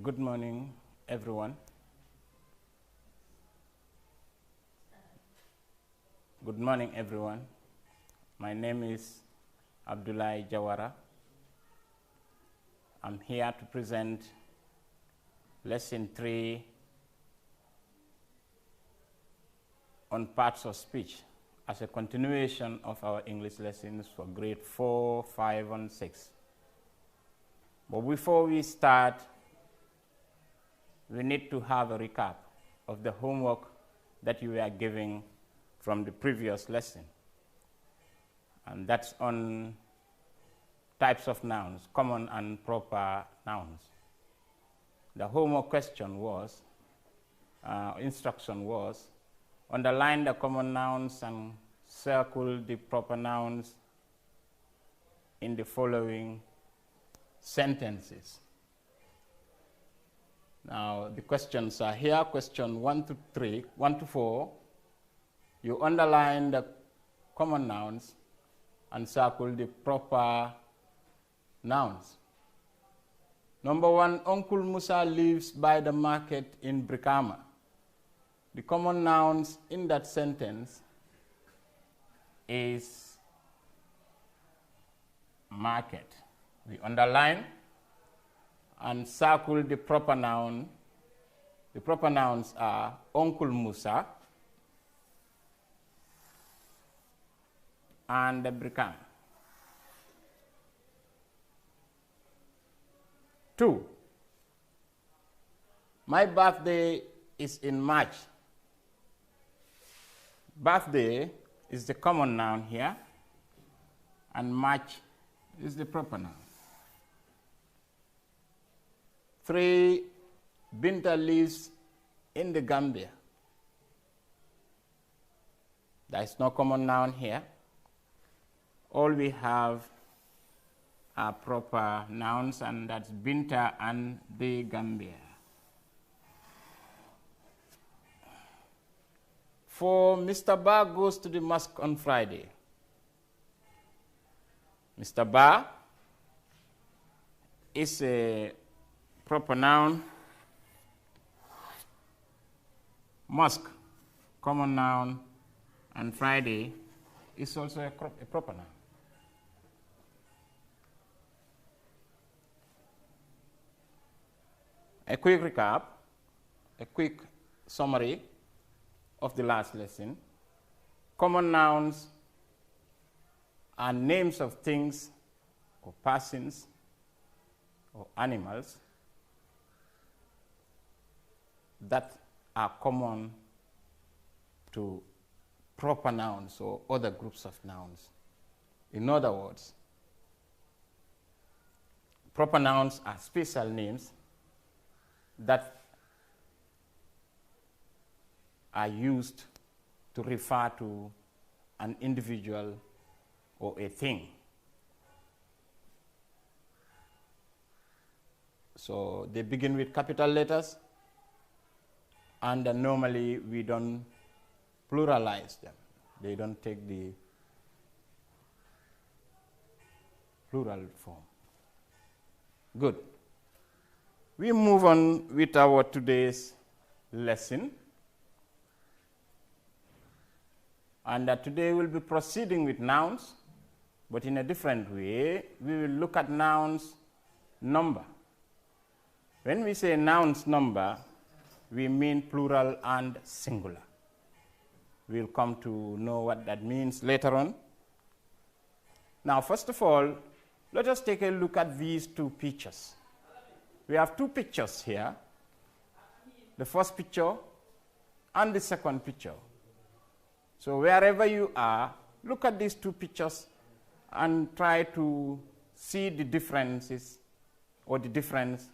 Good morning, everyone. Good morning, everyone. My name is Abdullahi Jawara. I'm here to present Lesson 3 on parts of speech as a continuation of our English lessons for grade 4, 5, and 6. But before we start, we need to have a recap of the homework that you were giving from the previous lesson. And that's on types of nouns, common and proper nouns. The homework question was, instruction was, underline the common nouns and circle the proper nouns in the following sentences. Now, the questions are here, question 1 to 4. You underline the common nouns and circle the proper nouns. Number 1, Uncle Musa lives by the market in Brikama. The common nouns in that sentence is market. We underline and circle the proper noun. The proper nouns are Uncle Musa and the Brikama. 2, my birthday is in March. Birthday is the common noun here, and March is the proper noun. 3, Binta lives in the Gambia. There is no common noun here. All we have are proper nouns, and that's Binta and the Gambia. 4, Mr. Ba goes to the mosque on Friday. Mr. Ba is a proper noun. Mosque, common noun, and Friday is also a proper noun. A quick recap, a quick summary of the last lesson. Common nouns are names of things or persons or animals that are common to proper nouns or other groups of nouns. In other words, proper nouns are special names that are used to refer to an individual or a thing. So they begin with capital letters, and normally we don't pluralize them. They don't take the plural form. Good. We move on with our today's lesson. And today we'll be proceeding with nouns, but in a different way. We will look at nouns number. When we say nouns number, we mean plural and singular. We'll come to know what that means later on. Now, first of all, let us take a look at these two pictures. We have two pictures here, the first picture and the second picture. So wherever you are, look at these two pictures and try to see the differences or the difference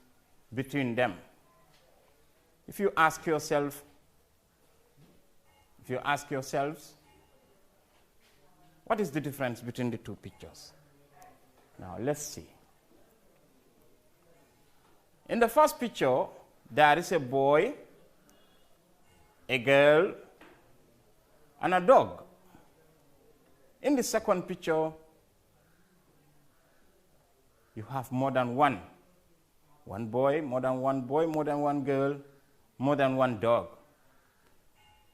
between them. If you ask yourselves, what is the difference between the two pictures? Now let's see. In the first picture, there is a boy, a girl, and a dog. In the second picture, you have more than one. One boy, more than one girl, more than one dog.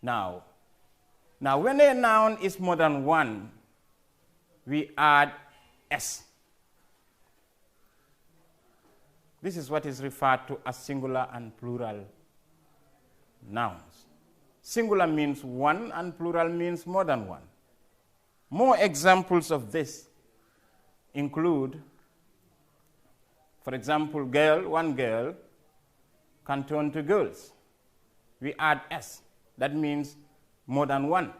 Now when a noun is more than one, we add s. This is what is referred to as singular and plural nouns. Singular means one and plural means more than one. More examples of this include, for example, girl, one girl can turn to girls. We add s. That means more than one.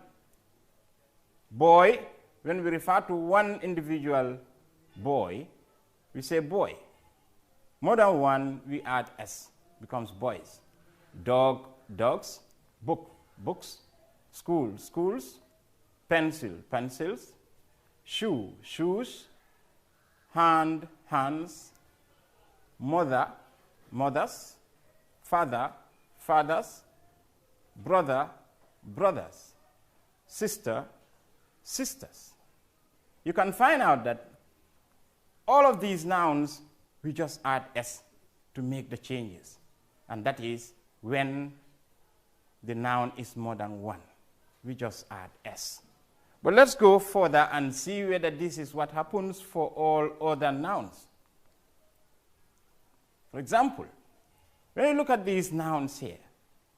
Boy, when we refer to one individual boy, we say boy. More than one, we add s, becomes boys. Dog, dogs. Book, books. School, schools. Pencil, pencils. Shoe, shoes. Hand, hands. Mother, mothers. Father, fathers. Brother, brothers. Sister, sisters. You can find out that all of these nouns, we just add s to make the changes. And that is when the noun is more than one. We just add s. But let's go further and see whether this is what happens for all other nouns. For example, when you look at these nouns here,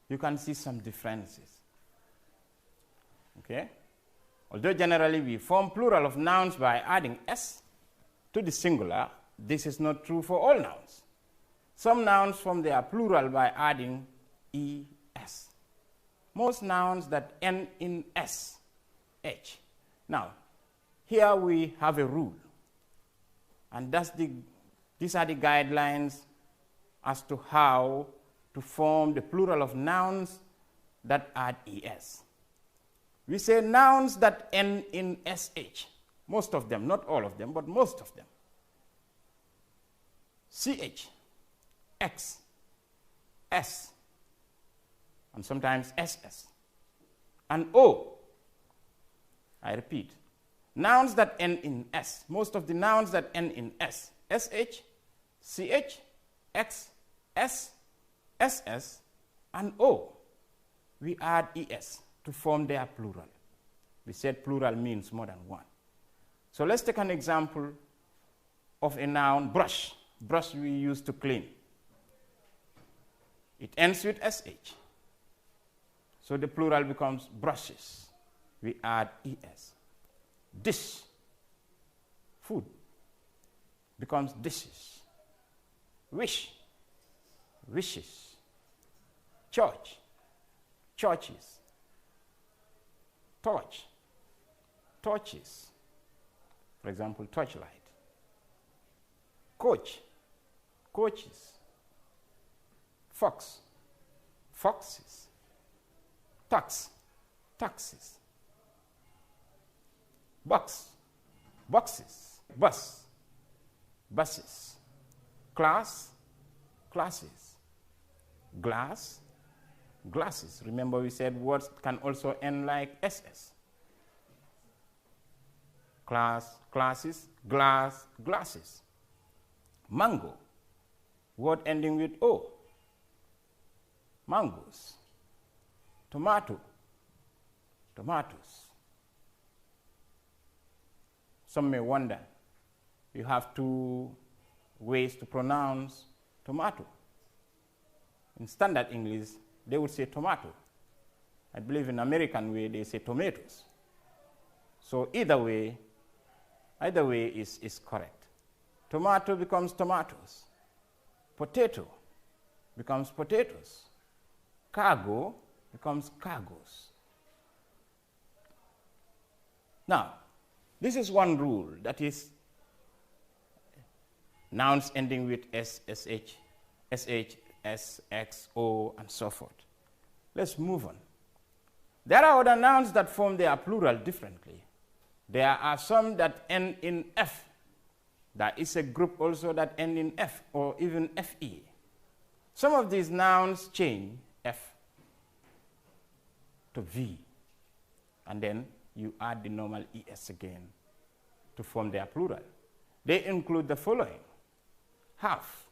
you can see some differences. Okay? Although generally we form plural of nouns by adding s to the singular, this is not true for all nouns. Some nouns form their plural by adding es. Most nouns that end in s, h. Now, here we have a rule, and these are the guidelines as to how to form the plural of nouns that add es. We say nouns that end in sh. Most of them, not all of them, but most of them. ch, x, s, and sometimes ss, and o. I repeat, nouns that end in s. Most of the nouns that end in s, sh, ch, x, s, ss, and o. We add es to form their plural. We said plural means more than one. So let's take an example of a noun, brush. Brush we use to clean. It ends with sh. So the plural becomes brushes. We add es. Dish, food, becomes dishes. Wish, wishes. Church, churches. Torch, torches. For example, torchlight. Coach, coaches. Fox, foxes. Tax, taxes. Box, boxes. Bus, buses. Class, classes. Glass, glasses. Remember we said words can also end like ss. Class, classes. Glass, glasses. Mango, word ending with o. Mangoes. Tomato, tomatoes. Some may wonder, you have two ways to pronounce tomato. In standard English, they would say tomato. I believe in American way, they say tomatoes. So either way is correct. Tomato becomes tomatoes. Potato becomes potatoes. Cargo becomes cargoes. Now, this is one rule, that is nouns ending with s, sh, sh, s, x, o, and so forth. Let's move on. There are other nouns that form their plural differently. There are some that end in f. There is a group also that end in f or even fe. Some of these nouns change f to v, and then you add the normal es again to form their plural. They include the following: half,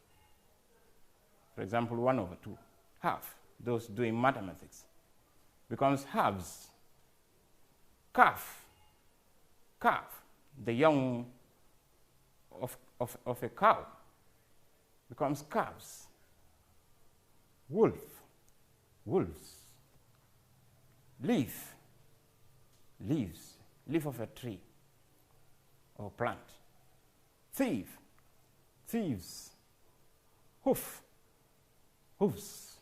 For example, 1/2. Half, those doing mathematics, becomes halves. Calf, calf, the young of a cow becomes calves. Wolf, wolves. Leaf, leaves, leaf of a tree or plant. Thief, thieves. Hoof, hoofs.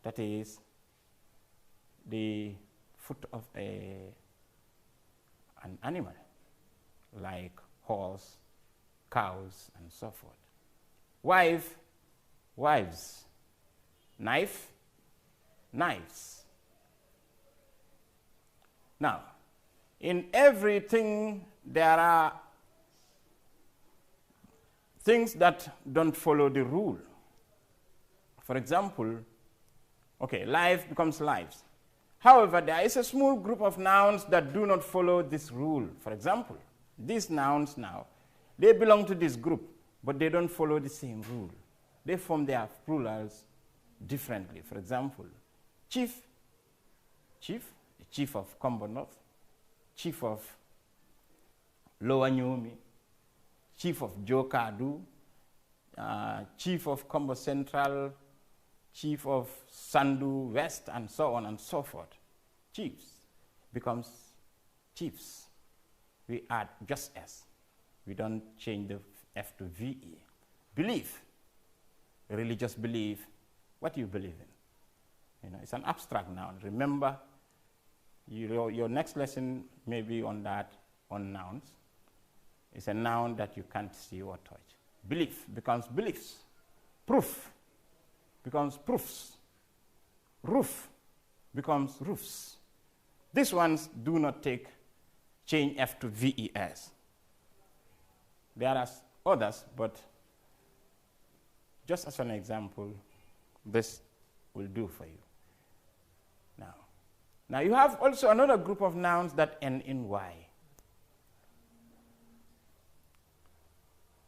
That is the foot of an animal, like horse, cows, and so forth. Wife, wives. Knife, knives. Now, in everything there are things that don't follow the rule. For example, okay, life becomes lives. However, there is a small group of nouns that do not follow this rule. For example, these nouns now, they belong to this group, but they don't follow the same rule. They form their plurals differently. For example, chief, chief, the chief of Combo North, chief of Lower Nyumi, chief of Jokadu, chief of Combo Central, chief of Sandu West, and so on and so forth. Chiefs becomes chiefs. We add just S. We don't change the F to VE. Belief, religious belief, what you believe in. You know, it's an abstract noun. Remember, your next lesson may be on that, on nouns. It's a noun that you can't see or touch. Belief becomes beliefs. Proof becomes proofs. Roof becomes roofs. These ones do not change F to VES. There are others, but just as an example, this will do for you. Now you have also another group of nouns that end in Y.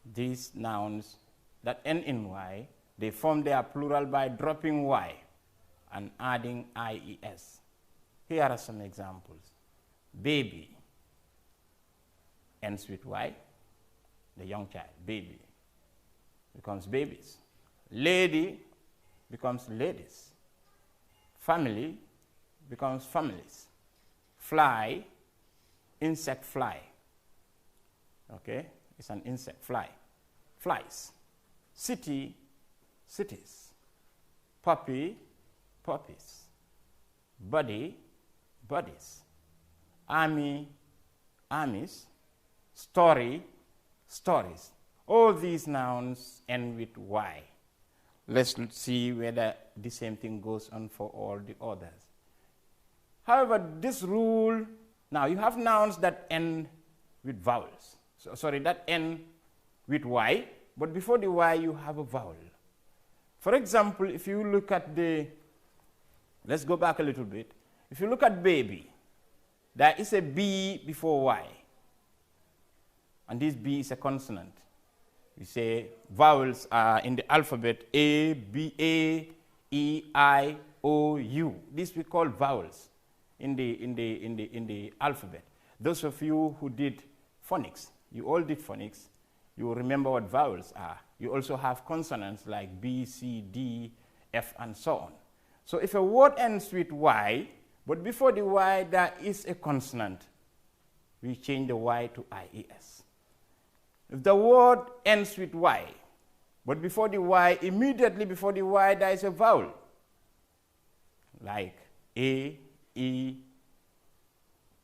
These nouns that end in Y, they form their plural by dropping Y and adding IES. Here are some examples. Baby ends with Y, the young child, baby, becomes babies. Lady becomes ladies. Family becomes families. Fly, insect, fly. Okay, it's an insect, fly. Flies. City, cities. Puppy, puppies. Body, bodies. Army, armies. Story, stories. All these nouns end with Y. Let's see whether the same thing goes on for all the others. However, this rule, now you have nouns that end with vowels. That end with Y, but before the Y you have a vowel. For example, if you look at let's go back a little bit. If you look at baby, there is a B before Y. And this B is a consonant. We say vowels are in the alphabet A, B, A, E, I, O, U. These we call vowels in the alphabet. Those of you who did phonics, you all did phonics, you will remember what vowels are. You also have consonants like B, C, D, F, and so on. So if a word ends with Y, but before the Y there is a consonant, we change the Y to IES. If the word ends with Y, but before the Y, immediately before the Y, there is a vowel, like A, E,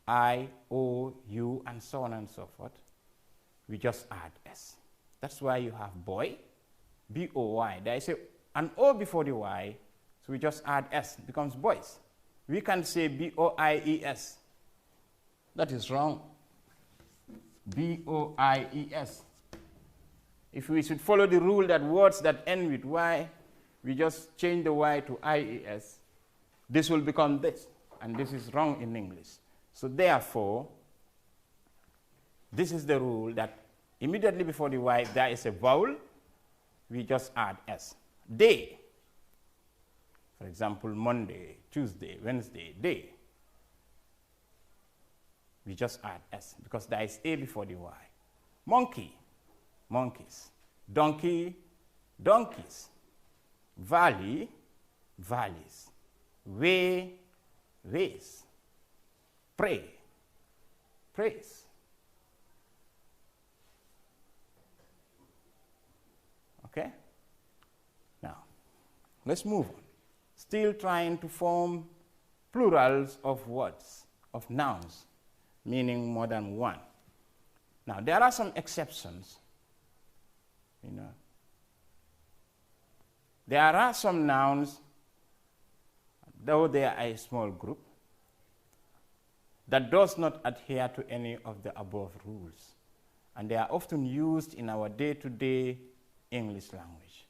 I, O, U, and so on and so forth. We just add S. That's why you have boy, B-O-Y. There is an O before the Y, so we just add S. It becomes boys. We can say B-O-I-E-S. That is wrong. B-O-I-E-S. If we should follow the rule that words that end with Y, we just change the Y to I-E-S, this will become this, and this is wrong in English. So therefore, this is the rule that immediately before the Y, there is a vowel, we just add S. day. For example, Monday, Tuesday, Wednesday, day. We just add S because there is A before the Y. Monkey, monkeys. Donkey, donkeys. Valley, valleys. Way, ways. Pray, praise. Okay? Now, let's move on. Still trying to form plurals of words, of nouns, meaning more than one. Now, there are some exceptions. You know, there are some nouns, though they are a small group, that does not adhere to any of the above rules. And they are often used in our day-to-day English language.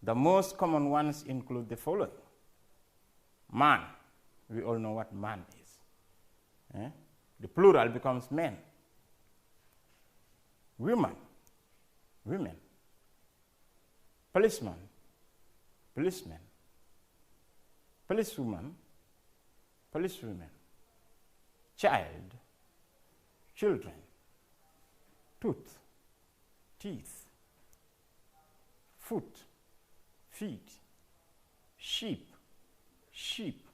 The most common ones include the following. Man. We all know what man is. The plural becomes men. Women. Women. Policeman. Policemen. Policewoman. Policewomen. Child. Children. Tooth. Teeth. Foot. Feet. Sheep. Sheep.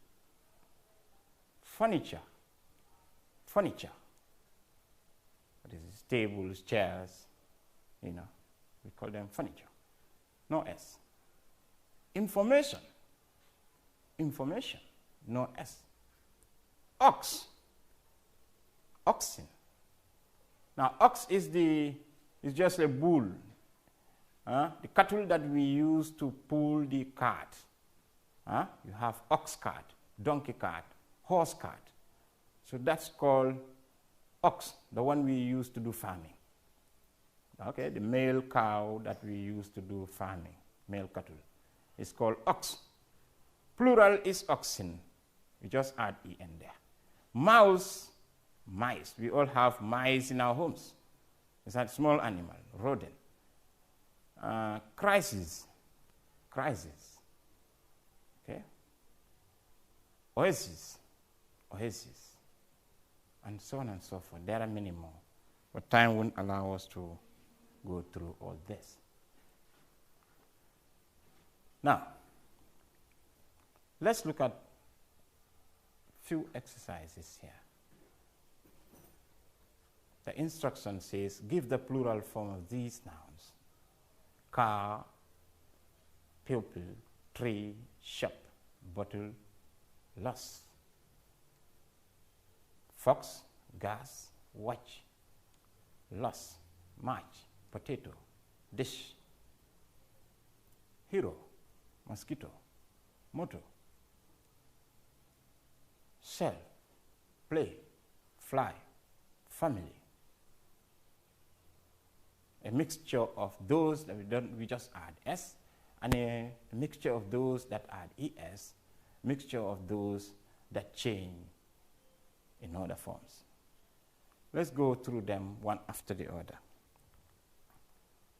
Furniture. Furniture. What is this? Tables, chairs, you know, we call them furniture. No S. Information. Information. No S. Ox. Oxen. Now, ox is just a bull. The cattle that we use to pull the cart. You have ox cart, donkey cart, horse cart. So that's called ox, the one we use to do farming. Okay, the male cow that we use to do farming, male cattle, is called ox. Plural is oxen. We just add en there. Mouse, mice. We all have mice in our homes. It's a small animal, rodent. Crisis, crisis. Okay. Oasis, oasis. And so on and so forth. There are many more. But time won't allow us to go through all this. Now, let's look at a few exercises here. The instruction says, give the plural form of these nouns. Car, pupil, tree, shop, bottle, loss. Fox, gas, watch, loss, march, potato, dish, hero, mosquito, motor, shell, play, fly, family. A mixture of those that we just add S, and a mixture of those that add ES, mixture of those that change in other forms. Let's go through them one after the other.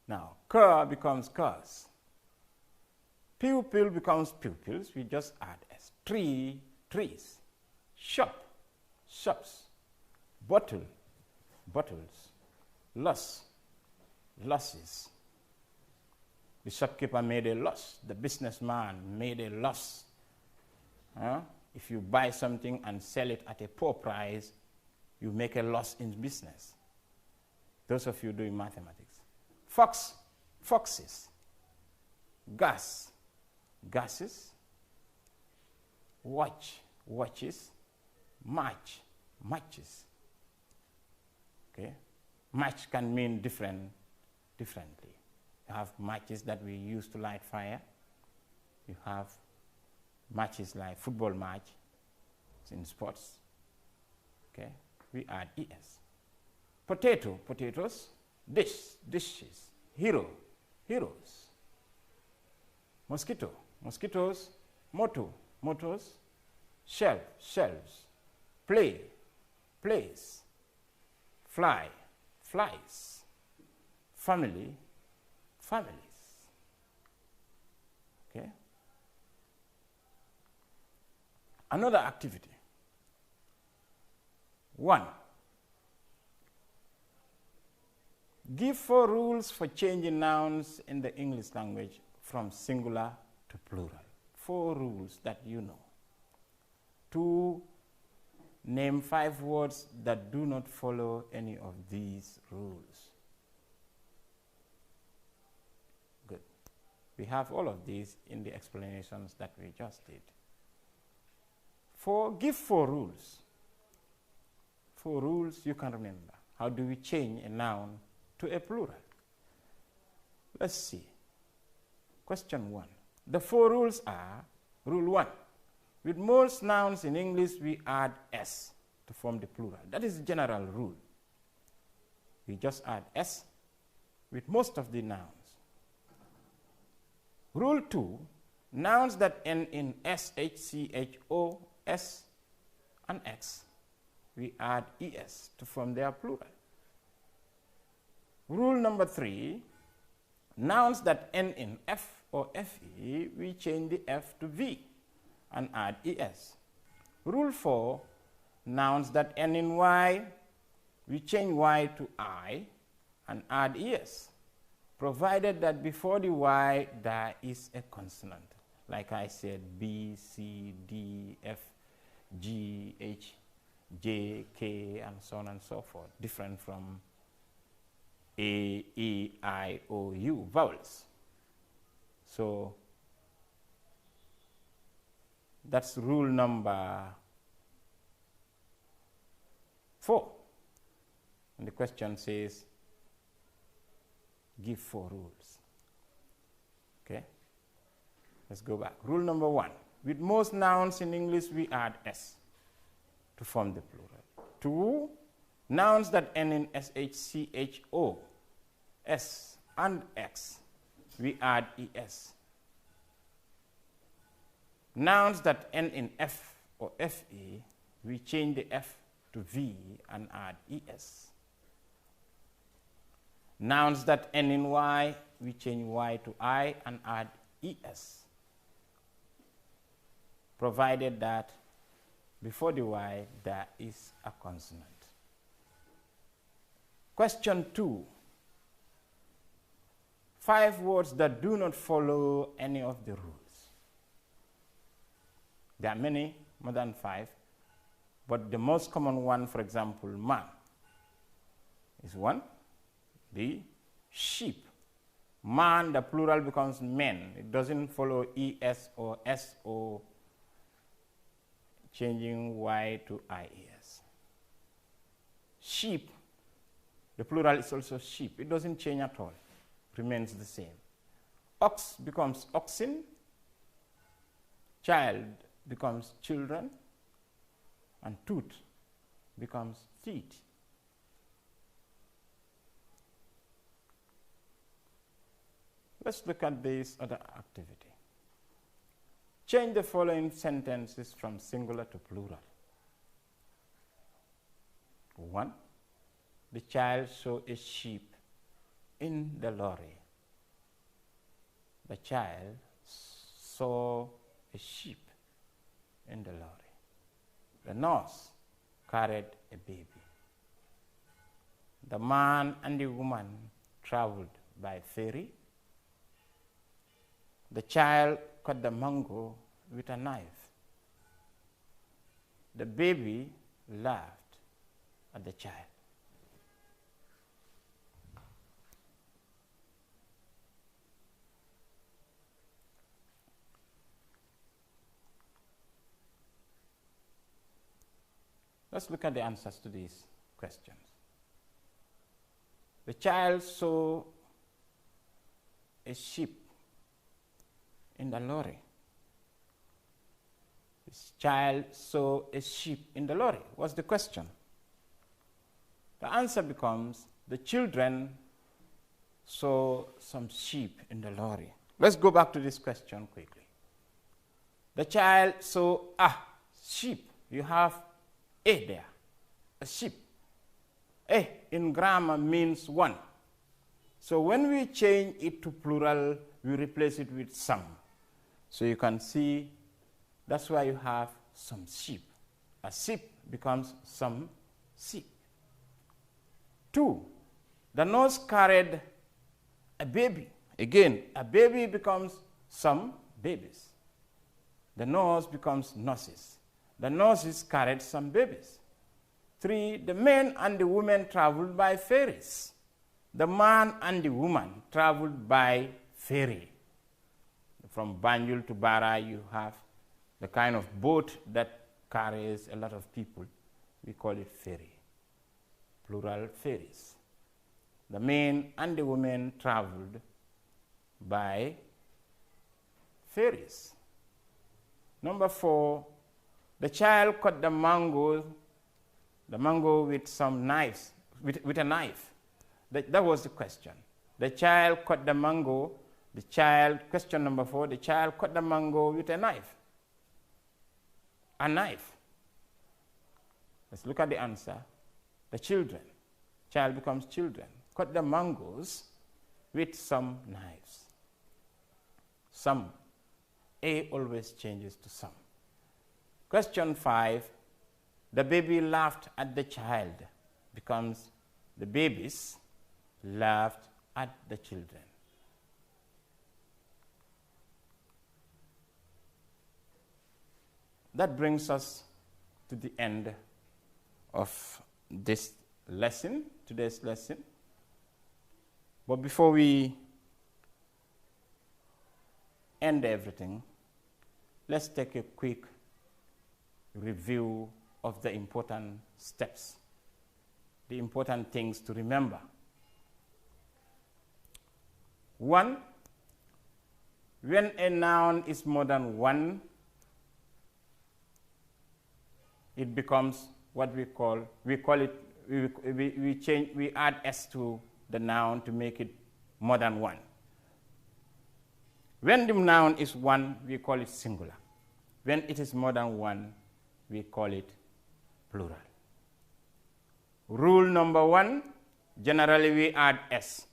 Now, cur becomes curs. Pupil becomes pupils. We just add S. Tree, trees. Shop, shops. Bottle, bottles. Loss, losses. The shopkeeper made a loss. The businessman made a loss. If you buy something and sell it at a poor price, you make a loss in business. Those of you doing mathematics. Fox, foxes. Gas, gases. Watch, watches. Match, matches. Okay? Match can mean differently. You have matches that we use to light fire. You have matches like football match, it's in sports. Okay, we add ES. Potato, potatoes. Dish, dishes. Hero, heroes. Mosquito, mosquitoes. Motor, motors. Shelf, shelves. Play, plays. Fly, flies. Family, families. Okay. Another activity. 1. Give 4 rules for changing nouns in the English language from singular to plural. 4 rules that you know. 2. Name 5 words that do not follow any of these rules. Good. We have all of these in the explanations that we just did. 4. Give 4 rules. 4 rules you can remember. How do we change a noun to a plural? Let's see. Question 1. The 4 rules are: Rule 1. With most nouns in English, we add s to form the plural. That is the general rule. We just add s with most of the nouns. Rule 2. Nouns that end in sh, cho, s, and x, we add es to form their plural. Rule number 3. Nouns that end in f or fe, we change the f to v and add es. Rule 4. Nouns that end in y, we change y to I and add es, provided that before the y there is a consonant. Like I said, B, C, D, F, G, H, J, K, and so on and so forth, different from A, E, I, O, U, vowels. So that's rule number 4. And the question says, give 4 rules. Okay? Let's go back. Rule number 1. With most nouns in English, we add s to form the plural. 2. Nouns that end in sh, cho, s, and x, we add es. Nouns that end in f or fe, we change the f to v and add es. Nouns that end in y, we change y to I and add es, provided that before the y there is a consonant. Question 2. 5 words that do not follow any of the rules. There are many, more than 5, but the most common one, for example, man, is 1. The sheep. Man, the plural becomes men. It doesn't follow es or so, changing y to ies. Sheep, the plural is also sheep. It doesn't change at all. Remains the same. Ox becomes oxen. Child becomes children. And tooth becomes teeth. Let's look at this other activity. Change the following sentences from singular to plural. 1. The child saw a sheep in the lorry. The child saw a sheep in the lorry. The nurse carried a baby. The man and the woman traveled by ferry. The child cut the mango with a knife. The baby laughed at the child. Let's look at the answers to these questions. The child saw a sheep in the lorry. This child saw a sheep in the lorry. What's the question? The answer becomes the children saw some sheep in the lorry. Let's go back to this question quickly. The child saw a sheep. You have a there, a sheep. A in grammar means 1. So when we change it to plural, we replace it with some. So you can see that's why you have some sheep. A sheep becomes some sheep. 2, the nurse carried a baby. Again, a baby becomes some babies. The nurse becomes nurses. The nurses carried some babies. 3, the men and the women traveled by ferries. The man and the woman traveled by ferry. From Banjul to Bara, you have the kind of boat that carries a lot of people. We call it ferry. Plural, ferries. The men and the women traveled by ferries. Number 4, the child cut the mango with some knives, with a knife. That was the question. The child cut the mango. Question number 4, the child cut the mango with a knife. A knife. Let's look at the answer. The children. Child becomes children. Cut the mangoes with some knives. Some. A always changes to some. Question 5, the baby laughed at the child becomes the babies laughed at the children. That brings us to the end of this lesson, today's lesson. But before we end everything, let's take a quick review of the important steps, the important things to remember. 1, when a noun is more than 1, it becomes what we add s to the noun to make it more than 1. When the noun is 1, we call it singular. When it is more than 1, we call it plural. Rule number 1, generally we add s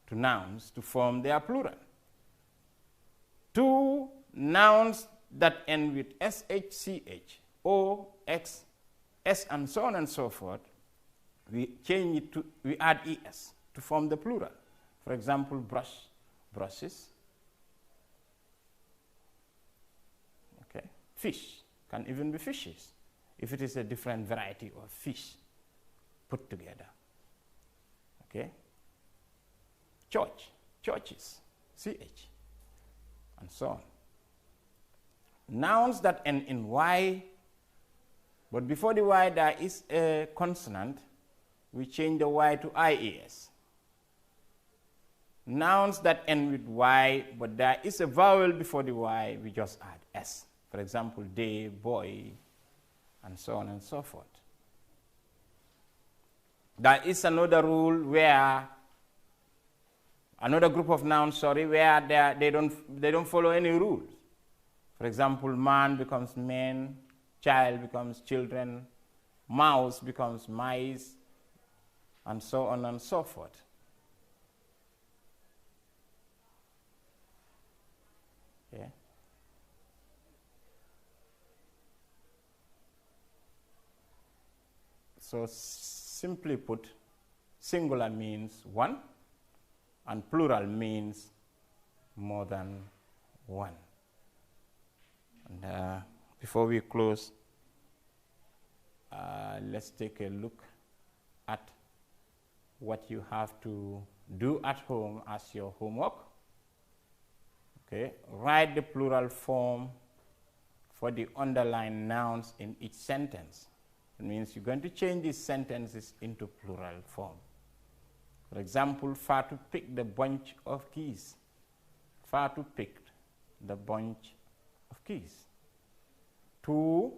to nouns to form their plural. 2, nouns that end with sh, ch, o, x, s, and so on and so forth, we add es to form the plural. For example, brush, brushes. Okay. Fish can even be fishes if it is a different variety of fish put together. Okay. Church, churches, ch, and so on. Nouns that end in y, but before the y there is a consonant, we change the y to ies. Nouns that end with y, but there is a vowel before the y, we just add s. For example, day, boy, and so on and so forth. There is another rule where another group of nouns, where they don't follow any rules. For example, man becomes men, child becomes children, mouse becomes mice, and so on and so forth. Okay. So simply put, singular means 1 and plural means more than 1. And before we close, let's take a look at what you have to do at home as your homework. Okay, write the plural form for the underlined nouns in each sentence. It means you're going to change these sentences into plural form. For example, Fatu picked the bunch of keys. Fatu picked the bunch of keys. 2,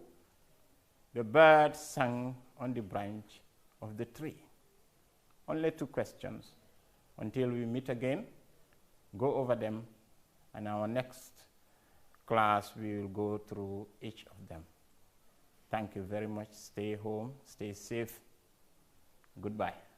the bird sang on the branch of the tree. Only 2 questions. Until we meet again, go over them, and our next class we will go through each of them. Thank you very much. Stay home, stay safe. Goodbye.